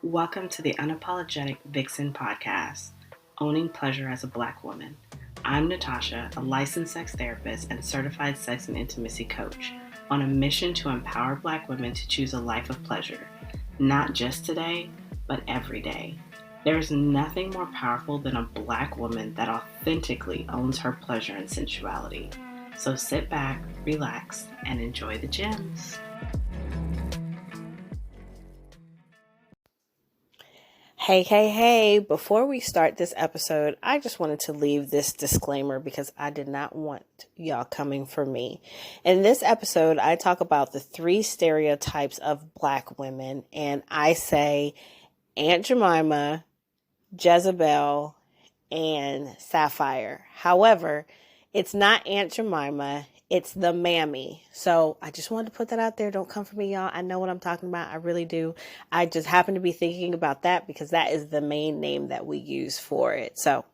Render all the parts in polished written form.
Welcome to the Unapologetic Vixen podcast, Owning Pleasure as a Black Woman. I'm Natasha, a licensed sex therapist and certified sex and intimacy coach, on a mission to empower Black women to choose a life of pleasure, not just today, but every day. There is nothing more powerful than a Black woman that authentically owns her pleasure and sensuality. So sit back, relax, and enjoy the gems. Hey, before we start this episode, I just wanted to leave this disclaimer because I did not want y'all coming for me. In this episode, I talk about the 3 stereotypes of Black women, and I say Aunt Jemima, Jezebel, and Sapphire. However, it's not Aunt Jemima, it's the mammy. So I just wanted to put that out there. Don't come for me, y'all. I know what I'm talking about. I really do. I just happen to be thinking about that because that is the main name that we use for it. So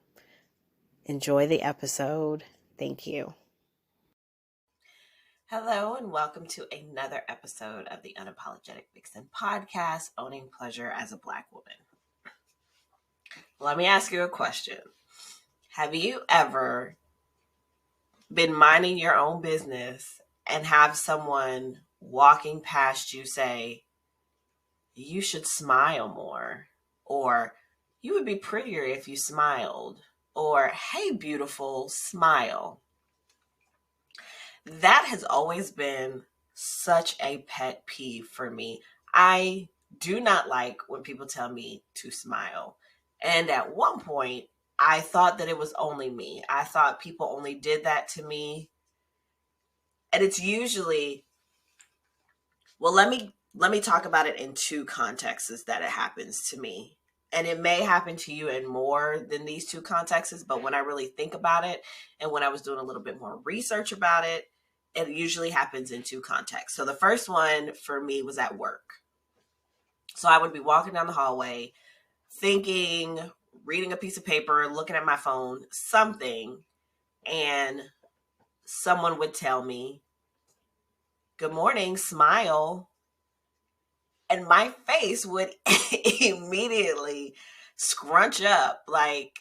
enjoy the episode. Thank you. Hello and welcome to another episode of the Unapologetic Vixen podcast, Owning Pleasure as a Black Woman. Let me ask you a question. Have you ever been minding your own business and have someone walking past you say, you should smile more, or you would be prettier if you smiled, or hey, beautiful, smile? That has always been such a pet peeve for me. I do not like when people tell me to smile. And at one point, I thought that it was only me. I thought people only did that to me. And it's usually, well, let me talk about it in 2 contexts that it happens to me. And it may happen to you in more than these 2 contexts, but when I really think about it, and when I was doing a little bit more research about it, it usually happens in 2 contexts. So the first one for me was at work. So I would be walking down the hallway, thinking, reading a piece of paper, looking at my phone, something, and someone would tell me, good morning, smile. And my face would immediately scrunch up like,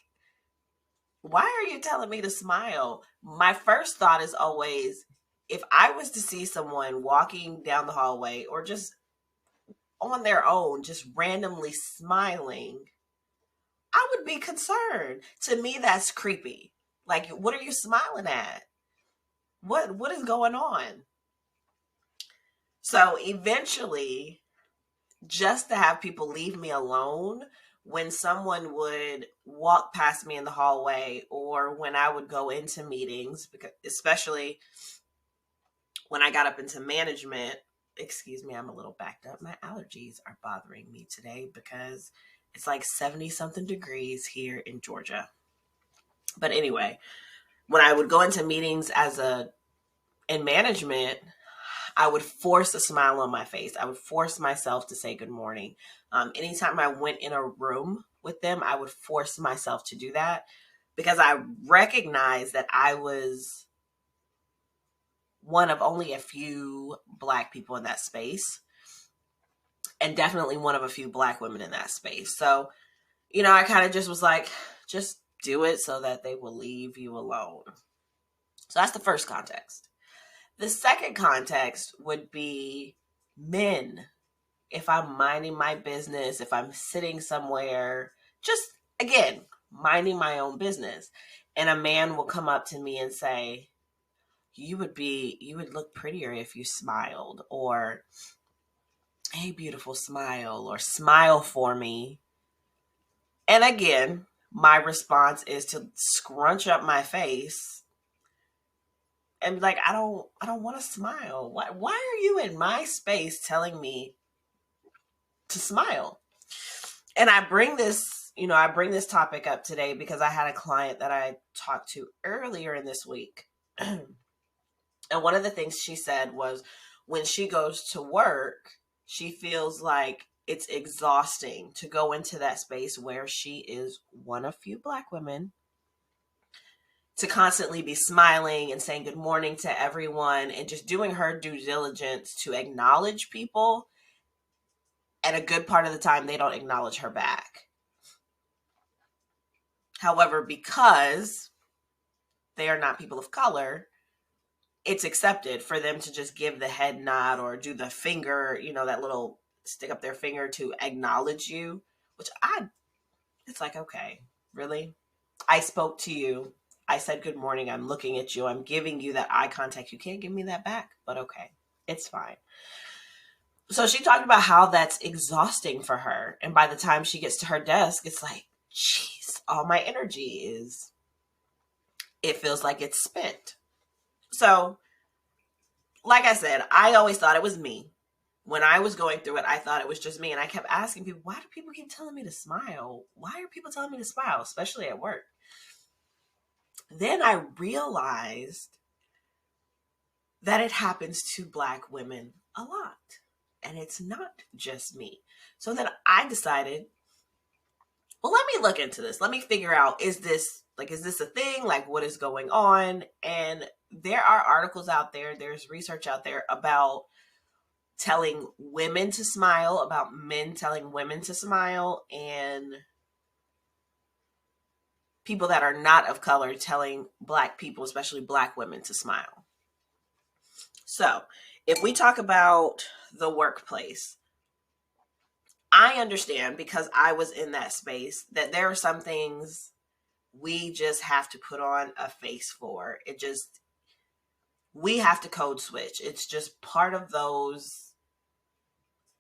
why are you telling me to smile? My first thought is always, if I was to see someone walking down the hallway or just on their own, just randomly smiling, I would be concerned. To me, that's creepy. Like, what are you smiling at? What is going on? So eventually, just to have people leave me alone when someone would walk past me in the hallway or when I would go into meetings, because especially when I got up into management, excuse me, I'm a little backed up. My allergies are bothering me today because it's like 70 something degrees here in Georgia. But anyway, when I would go into meetings in management, I would force a smile on my face. I would force myself to say good morning. Anytime I went in a room with them, I would force myself to do that because I recognized that I was one of only a few Black people in that space, and definitely one of a few Black women in that space. So, I kind of just was like, just do it so that they will leave you alone. So that's the first context. The second context would be men. If I'm minding my business, if I'm sitting somewhere, just, again, minding my own business, and a man will come up to me and say, you would look prettier if you smiled, or hey, beautiful, smile, or smile for me. And again, my response is to scrunch up my face and be like, I don't want to smile. Why are you in my space telling me to smile? And I bring this topic up today because I had a client that I talked to earlier in this week. And one of the things she said was when she goes to work, she feels like it's exhausting to go into that space where she is one of few Black women, to constantly be smiling and saying good morning to everyone and just doing her due diligence to acknowledge people And a good part of the time, they don't acknowledge her back. However, because they are not people of color, it's accepted for them to just give the head nod or do the finger, that little stick up their finger to acknowledge you, which it's like, okay, really? I spoke to you. I said good morning. I'm looking at you. I'm giving you that eye contact. You can't give me that back, but okay, it's fine. So she talked about how that's exhausting for her. And by the time she gets to her desk, it's like, jeez, all my energy it feels like it's spent. So, like I said, I always thought it was me. When I was going through it, I thought it was just me. And I kept asking people, why do people keep telling me to smile? Why are people telling me to smile, especially at work? Then I realized that it happens to Black women a lot. And it's not just me. So then I decided, well, let me look into this. Let me figure out, is this a thing? Like, what is going on? And there are articles out there, there's research out there about telling women to smile, about men telling women to smile, and people that are not of color telling Black people, especially Black women, to smile. So if we talk about the workplace, I understand, because I was in that space, that there are some things we just have to put on a face for. We have to code switch. It's just part of those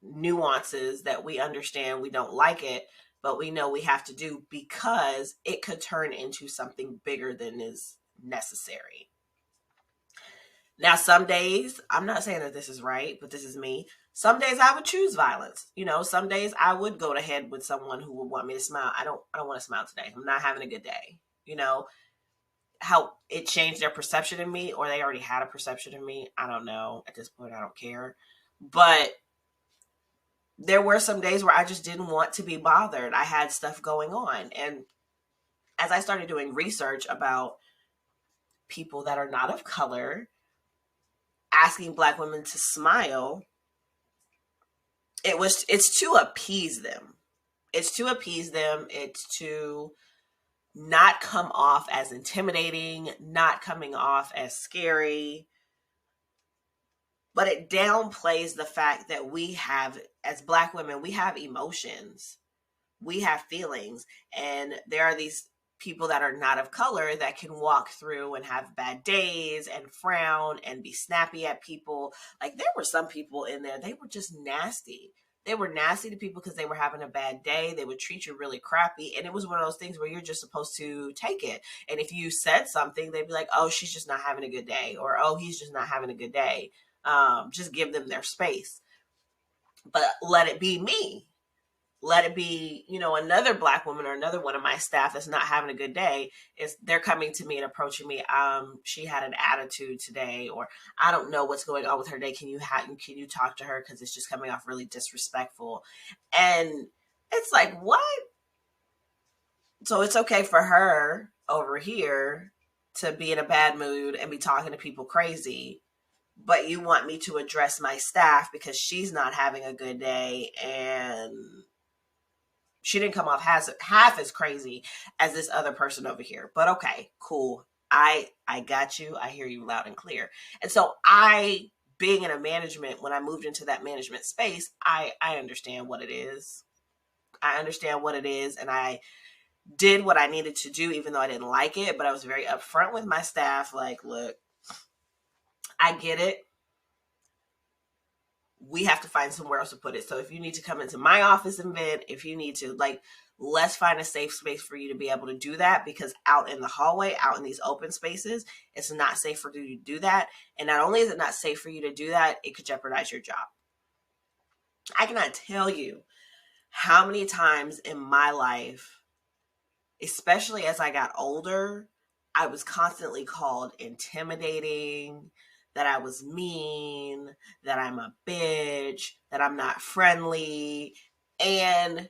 nuances that we understand. We don't like it, but we know we have to do, because it could turn into something bigger than is necessary. Now, some days, I'm not saying that this is right, but this is me. Some days I would choose violence. Some days I would go to head with someone who would want me to smile. I don't want to smile today. I'm not having a good day. How it changed their perception of me, or they already had a perception of me. I don't know. At this point, I don't care. But there were some days where I just didn't want to be bothered. I had stuff going on. And as I started doing research about people that are not of color, asking Black women to smile, it's to appease them. It's to appease them. It's to not come off as intimidating, not coming off as scary. But it downplays the fact that as Black women, we have emotions. We have feelings. And there are these people that are not of color that can walk through and have bad days and frown and be snappy at people. Like, there were some people in there, they were just nasty. They were nasty to people because they were having a bad day. They would treat you really crappy. And it was one of those things where you're just supposed to take it. And if you said something, they'd be like, oh, she's just not having a good day. Or, oh, he's just not having a good day. Just give them their space. But let it be me. Let it be, another Black woman or another one of my staff that's not having a good day. They're coming to me and approaching me. She had an attitude today, or I don't know what's going on with her day. Can you talk to her? Because it's just coming off really disrespectful. And it's like, what? So it's okay for her over here to be in a bad mood and be talking to people crazy, but you want me to address my staff because she's not having a good day, and she didn't come off half as crazy as this other person over here. But okay, cool. I got you. I hear you loud and clear. And so being in a management, when I moved into that management space, I understand what it is. I understand what it is. And I did what I needed to do, even though I didn't like it. But I was very upfront with my staff. Like, look, I get it. We have to find somewhere else to put it. So if you need to come into my office and vent, if you need to, let's find a safe space for you to be able to do that, because out in the hallway, out in these open spaces, it's not safe for you to do that. And not only is it not safe for you to do that, it could jeopardize your job. I cannot tell you how many times in my life, especially as I got older, I was constantly called intimidating, that I was mean, that I'm a bitch, that I'm not friendly. And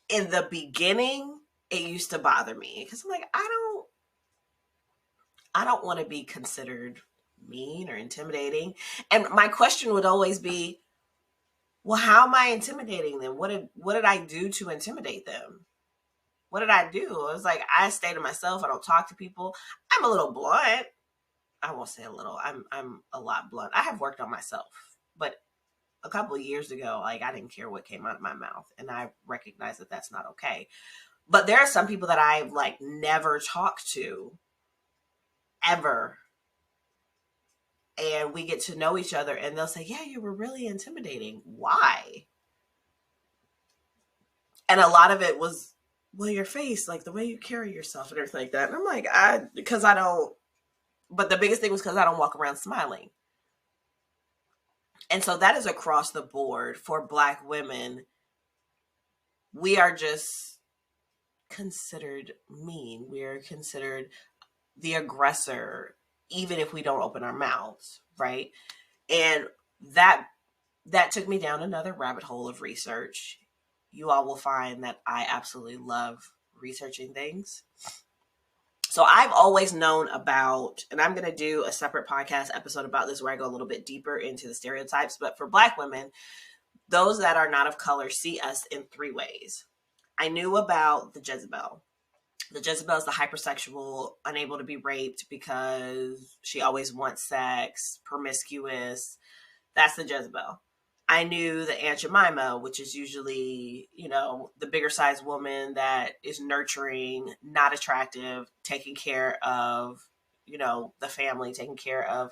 in the beginning, it used to bother me because I'm like, I don't want to be considered mean or intimidating. And my question would always be, Well, how am I intimidating them? What did I do to intimidate them? What did I do? It was like I stay to myself. I don't talk to people. I'm a little blunt. I won't say a little. I'm a lot blunt. I have worked on myself, but a couple of years ago, like I didn't care what came out of my mouth, and I recognize that that's not okay. But there are some people that I've like never talked to ever, and we get to know each other, and they'll say, "Yeah, you were really intimidating. Why?" And a lot of it was, well, your face, like the way you carry yourself and everything like that. And I'm like, because I don't. But the biggest thing was because I don't walk around smiling. And so that is across the board for Black women. We are just considered mean. We are considered the aggressor, even if we don't open our mouths, right? And that took me down another rabbit hole of research. You all will find that I absolutely love researching things. So I've always known about, and I'm going to do a separate podcast episode about this where I go a little bit deeper into the stereotypes. But for Black women, those that are not of color see us in three ways. I knew about the Jezebel. The Jezebel is the hypersexual, unable to be raped because she always wants sex, promiscuous. That's the Jezebel. I knew the Aunt Jemima, which is usually, the bigger sized woman that is nurturing, not attractive, taking care of, the family, taking care of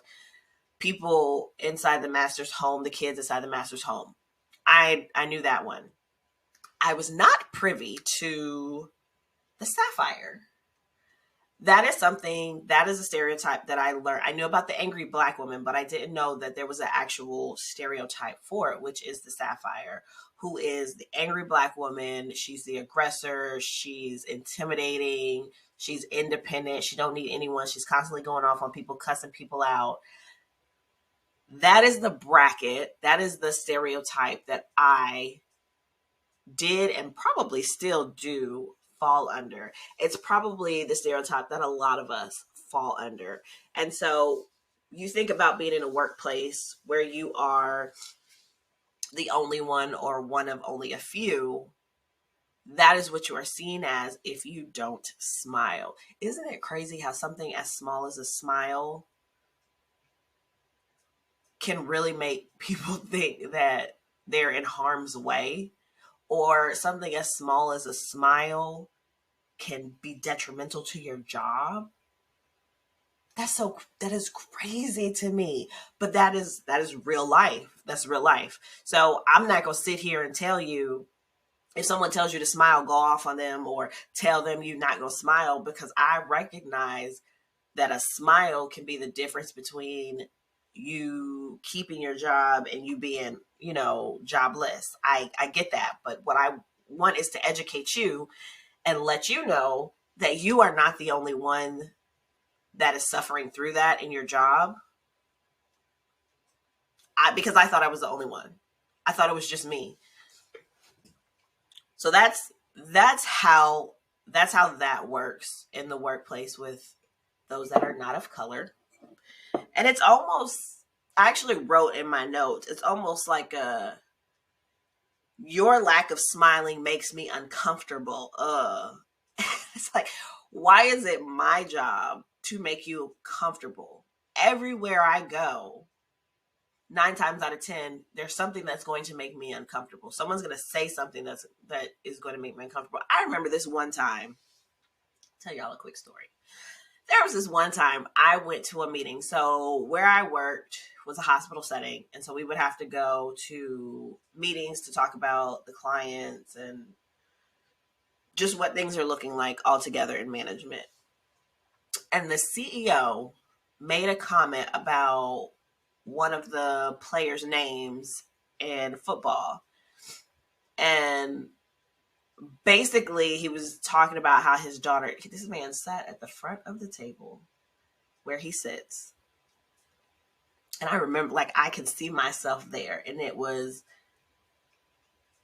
people inside the master's home, the kids inside the master's home. I knew that one. I was not privy to the Sapphire. That is a stereotype that I learned. I knew about the angry Black woman, but I didn't know that there was an actual stereotype for it, which is the Sapphire, who is the angry Black woman. She's the aggressor. She's intimidating. She's independent. She don't need anyone. She's constantly going off on people, cussing people out. That is the bracket. That is the stereotype that I did and probably still do fall under. It's probably the stereotype that a lot of us fall under. And so you think about being in a workplace where you are the only one or one of only a few. That is what you are seen as if you don't smile. Isn't it crazy how something as small as a smile can really make people think that they're in harm's way? Or something as small as a smile can be detrimental to your job. That is crazy to me. But that is real life. That's real life. So I'm not gonna sit here and tell you, if someone tells you to smile, go off on them or tell them you're not gonna smile, because I recognize that a smile can be the difference between you keeping your job and you being, jobless. I get that. But what I want is to educate you and let you know that you are not the only one that is suffering through that in your job. Because I thought I was the only one. I thought it was just me. So that's how that works in the workplace with those that are not of color. And it's almost, I actually wrote in my notes, it's almost like your lack of smiling makes me uncomfortable. It's like, why is it my job to make you comfortable? Everywhere I go, 9 times out of 10, there's something that's going to make me uncomfortable. Someone's going to say something that is going to make me uncomfortable. I remember this one time. I'll tell y'all a quick story. There was this one time I went to a meeting. So where I worked was a hospital setting. And so we would have to go to meetings to talk about the clients and just what things are looking like altogether in management. And the CEO made a comment about one of the players' names in football. And basically he was talking about how his daughter, this man sat at the front of the table where he sits. And I remember, like, I could see myself there. And it was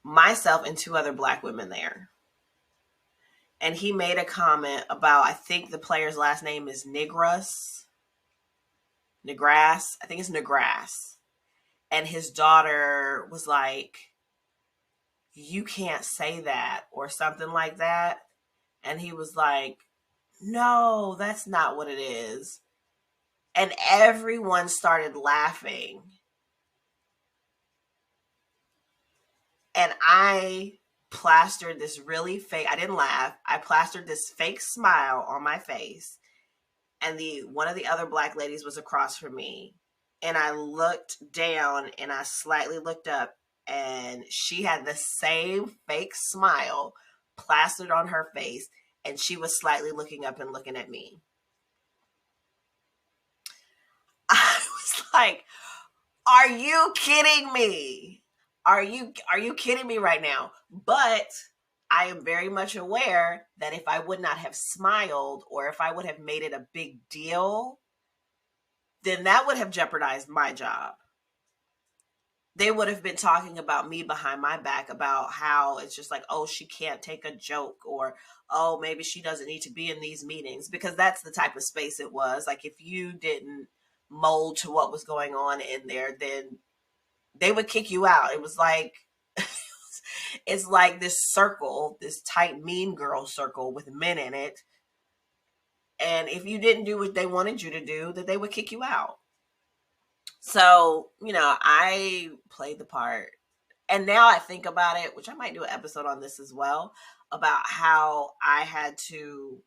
myself and 2 other Black women there. And he made a comment about, I think the player's last name is Negras. I think it's Negras. And his daughter was like, you can't say that, or something like that. And he was like, no, that's not what it is. And everyone started laughing. And I plastered this really fake, I didn't laugh. I plastered this fake smile on my face. And the one of the other black ladies was across from me. And I looked down and I slightly looked up, and she had the same fake smile plastered on her face, and she was slightly looking up and looking at me. I was like, are you kidding me? Are you kidding me right now? But I am very much aware that if I would not have smiled, or if I would have made it a big deal, then that would have jeopardized my job. They would have been talking about me behind my back about how it's just like, oh, she can't take a joke, or oh, maybe she doesn't need to be in these meetings, because that's the type of space it was. Like, if you didn't mold to what was going on in there, then they would kick you out. It was like, it's like this circle, this tight mean girl circle with men in it. And if you didn't do what they wanted you to do, that they would kick you out. So, I played the part. And now I think about it, which I might do an episode on this as well, about how I had to,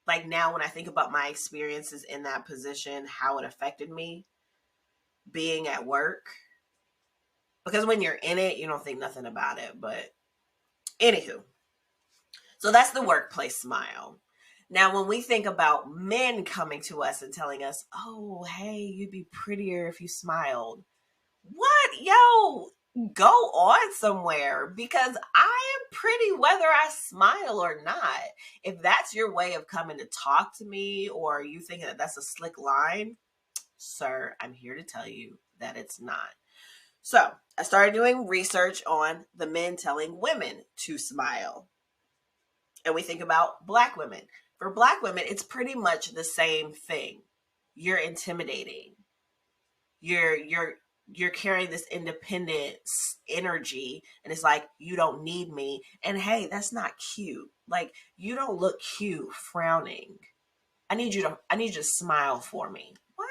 like, now when I think about my experiences in that position, how it affected me being at work. Because when you're in it, you don't think nothing about it. But anywho, so that's the workplace smile. Now, when we think about men coming to us and telling us, oh, hey, you'd be prettier if you smiled. What? Yo, go on somewhere, because I am pretty whether I smile or not. If that's your way of coming to talk to me, or you think that that's a slick line, sir, I'm here to tell you that it's not. So I started doing research on the men telling women to smile. And we think about black women. For black women, it's pretty much the same thing. You're intimidating. You're carrying this independence energy, and it's like, you don't need me. And hey, that's not cute. Like, you don't look cute frowning. I need you to smile for me. What?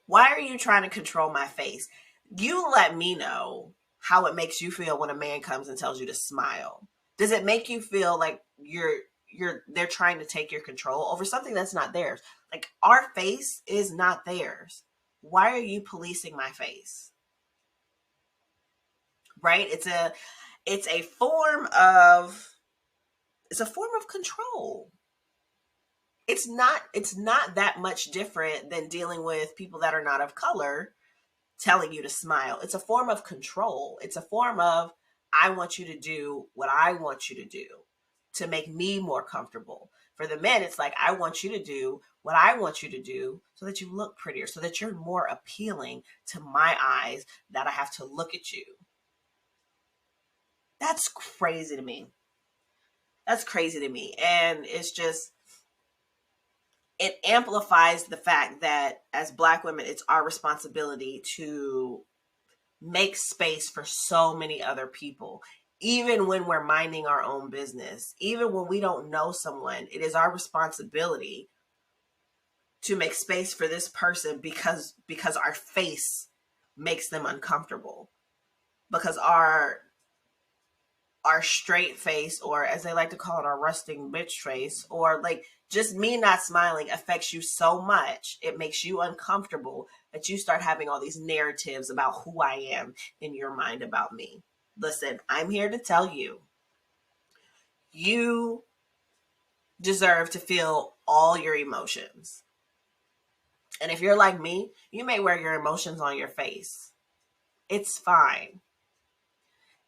Why are you trying to control my face? You let me know how it makes you feel when a man comes and tells you to smile. Does it make you feel like they're trying to take your control over something that's not theirs? Like, our face is not theirs. Why are you policing my face? Right? It's a form of control. It's not that much different than dealing with people that are not of color telling you to smile. It's a form of control. It's a form of, I want you to do what I want you to do to make me more comfortable. For the men, it's like, I want you to do what I want you to do so that you look prettier, so that you're more appealing to my eyes, that I have to look at you. That's crazy to me. That's crazy to me. And it's just, it amplifies the fact that as black women, it's our responsibility to make space for so many other people. Even when we're minding our own business, even when we don't know someone, it is our responsibility to make space for this person, because our face makes them uncomfortable, because our straight face, or as they like to call it, our rusting bitch face, or like just me not smiling affects you so much, it makes you uncomfortable, that you start having all these narratives about who I am in your mind about me. Listen, I'm here to tell you, you deserve to feel all your emotions. And if you're like me, you may wear your emotions on your face. It's fine.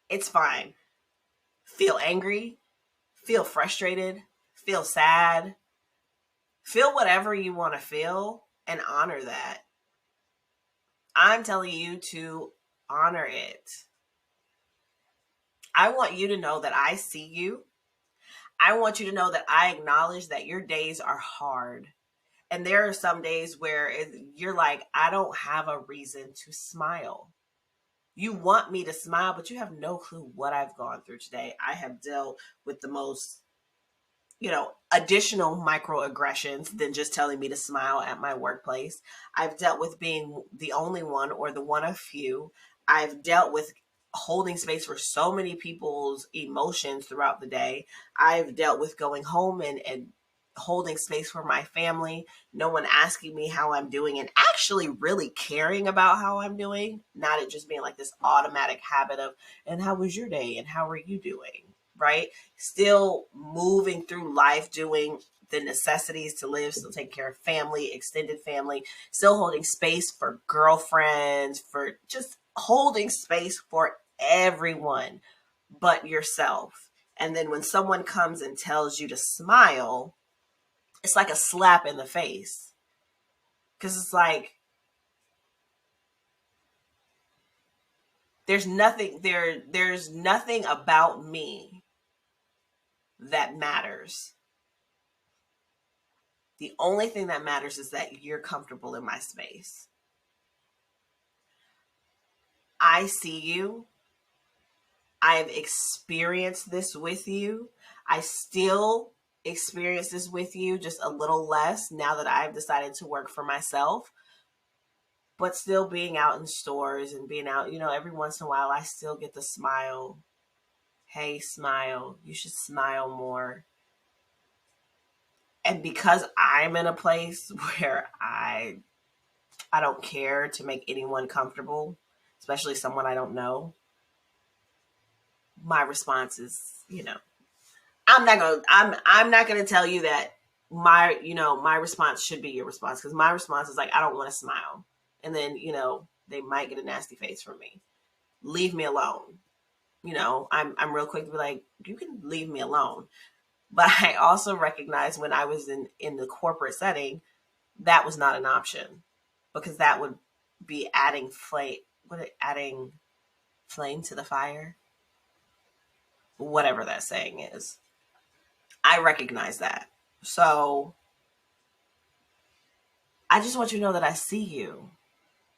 It's fine. Feel angry, feel frustrated, feel sad, feel whatever you want to feel, and honor that. I'm telling you to honor it. I want you to know that I see you. I want you to know that I acknowledge that your days are hard, And there are some days where you're like, I don't have a reason to smile. You want me to smile, but you have no clue what I've gone through today. I have dealt with the most, additional microaggressions than just telling me to smile at my workplace. I've dealt with being the only one or the one of few. I've dealt with holding space for so many people's emotions throughout the day. I've dealt with going home and holding space for my family, no one asking me how I'm doing and actually really caring about how I'm doing, not it just being like this automatic habit of, and how was your day and how are you doing? Right? Still moving through life, doing the necessities to live, still taking care of family, extended family, still holding space for girlfriends, for just holding space for everyone but yourself. And then when someone comes and tells you to smile, it's like a slap in the face. Because it's like, there's nothing about me that matters. The only thing that matters is that you're comfortable in my space. I see you. I've experienced this with you. I still experience this with you, just a little less now that I've decided to work for myself. But still being out in stores and being out, every once in a while, I still get the smile. Hey, smile. You should smile more. And because I'm in a place where I don't care to make anyone comfortable, especially someone I don't know, my response is, I'm not gonna tell you that my response should be your response, because my response is like, I don't want to smile. And then, they might get a nasty face from me. Leave me alone. I'm real quick to be like, you can leave me alone. But I also recognize when I was in the corporate setting, that was not an option, because that would be adding flame to the fire, whatever that saying is. I recognize that. So I just want you to know that I see you.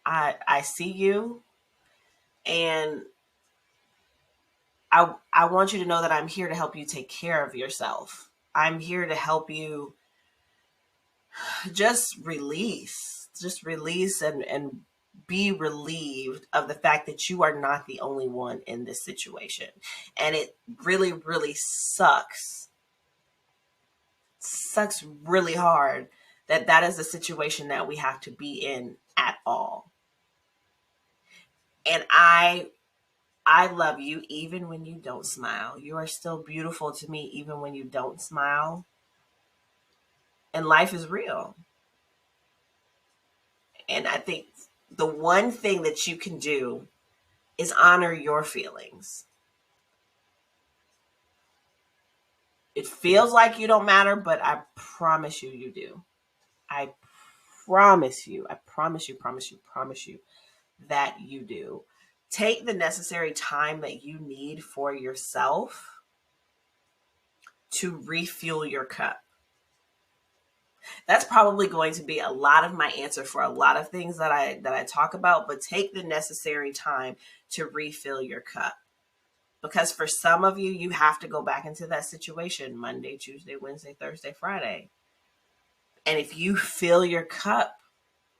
I see you, and I want you to know that I'm here to help you take care of yourself. I'm here to help you just release and be relieved of the fact that you are not the only one in this situation. And it really, really sucks really hard that is the situation that we have to be in at all. And I love you even when you don't smile. You are still beautiful to me even when you don't smile. And life is real. And I think the one thing that you can do is honor your feelings. It feels like you don't matter, but I promise you, you do. I promise you, promise you that you do. Take the necessary time that you need for yourself to refuel your cup. That's probably going to be a lot of my answer for a lot of things that I talk about, but take the necessary time to refill your cup. Because for some of you, you have to go back into that situation Monday, Tuesday, Wednesday, Thursday, Friday. And if you fill your cup,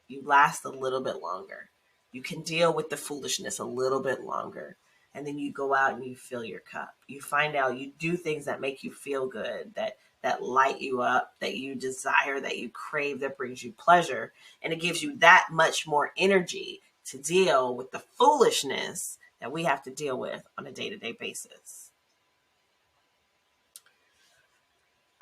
you last a little bit longer. You can deal with the foolishness a little bit longer. And then you go out and you fill your cup. You find out, you do things that make you feel good, that light you up, that you desire, that you crave, that brings you pleasure. And it gives you that much more energy to deal with the foolishness that we have to deal with on a day-to-day basis.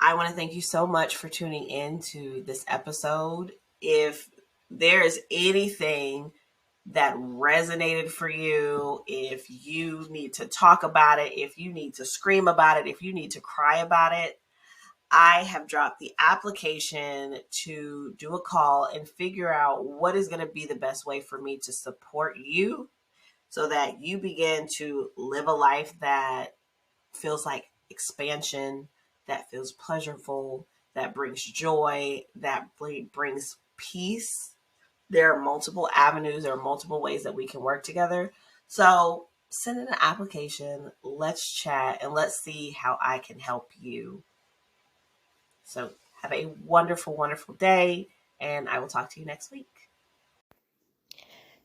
I want to thank you so much for tuning in to this episode. If there is anything that resonated for you, if you need to talk about it, if you need to scream about it, if you need to cry about it, I have dropped the application to do a call and figure out what is going to be the best way for me to support you so that you begin to live a life that feels like expansion, that feels pleasurable, that brings joy, that brings peace. There are multiple avenues, there are multiple ways that we can work together. So send in an application, let's chat, and let's see how I can help you. So have a wonderful, wonderful day, and I will talk to you next week.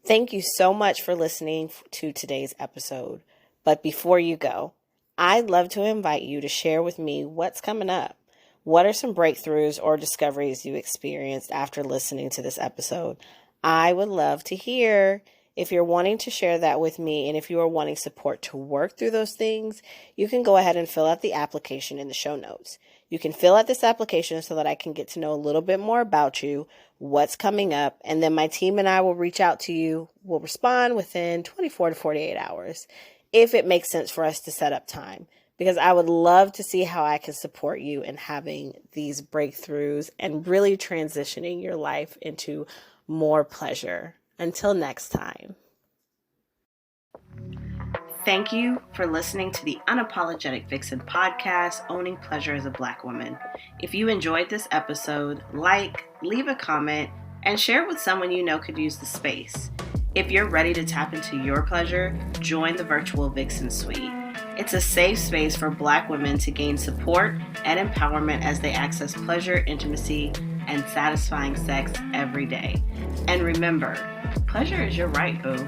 Thank you so much for listening to today's episode. But before you go, I'd love to invite you to share with me what's coming up. What are some breakthroughs or discoveries you experienced after listening to this episode? I would love to hear. If you're wanting to share that with me, and if you are wanting support to work through those things, you can go ahead and fill out the application in the show notes. You can fill out this application so that I can get to know a little bit more about you, what's coming up, and then my team and I will reach out to you. We'll respond within 24 to 48 hours if it makes sense for us to set up time, because I would love to see how I can support you in having these breakthroughs and really transitioning your life into more pleasure. Until next time. Thank you for listening to the Unapologetic Vixen podcast, Owning Pleasure as a Black Woman. If you enjoyed this episode, leave a comment, and share it with someone you know could use the space. If you're ready to tap into your pleasure, join the virtual Vixen Suite. It's a safe space for Black women to gain support and empowerment as they access pleasure, intimacy, and satisfying sex every day. And remember, pleasure is your right, boo.